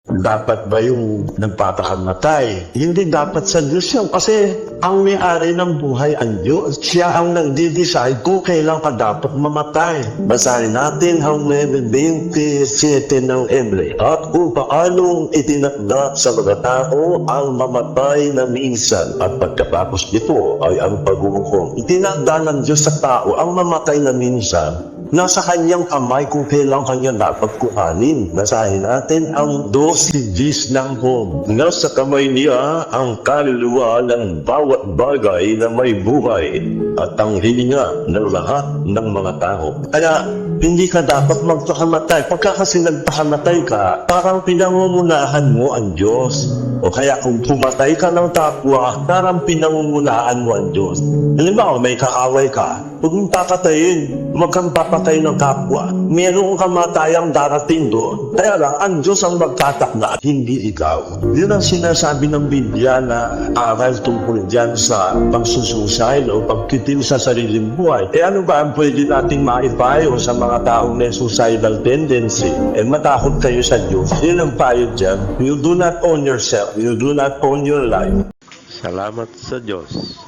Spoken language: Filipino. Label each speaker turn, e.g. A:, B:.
A: Dapat ba yung nagpapakamatay? Hindi dapat sa Diyos yun. Kasi ang may-ari ng buhay ang Diyos. Siya ang nagdi-decide kung kailan ka dapat mamatay. Basahin natin ang 9:27 ng Ebre. At kung paanong itinakda sa mga tao ang mamatay na minsan at pagkatapos nito ay ang paghuhukom. Itinakda ng Diyos sa tao ang mamatay na minsan. Nasa kanyang kamay kung kailan kanya dapat kuhanin. Basahin natin ang 12 ng home. Nasa kamay niya ang kaluluwa ng bawat bagay na may buhay at ang hininga ng lahat ng mga tao. Kaya hindi ka dapat magpakamatay. Pagka kasi nagpakamatay ka, parang pinangungunahan mo ang Diyos. O kaya kung pumatay ka ng kapwa, parang pinangungunahan mo ang Diyos. Halimbawa, may kaaway ka, huwag mong papatayin. Huwag kang papatay ng kapwa. Merong kamatayang darating doon. Kaya lang, ang Diyos ang magtatakda at hindi ikaw. Yun ang sinasabi ng Biblia na aral tungkol dyan sa pagsusuicide o pagkitil sa sariling buhay. Ano ba ang pwede nating maipayo sa mga taong may suicidal tendency? Matakot kayo sa Diyos. Yun ang payo dyan. You do not own yourself. You do not own your life.
B: Salamat sa Diyos.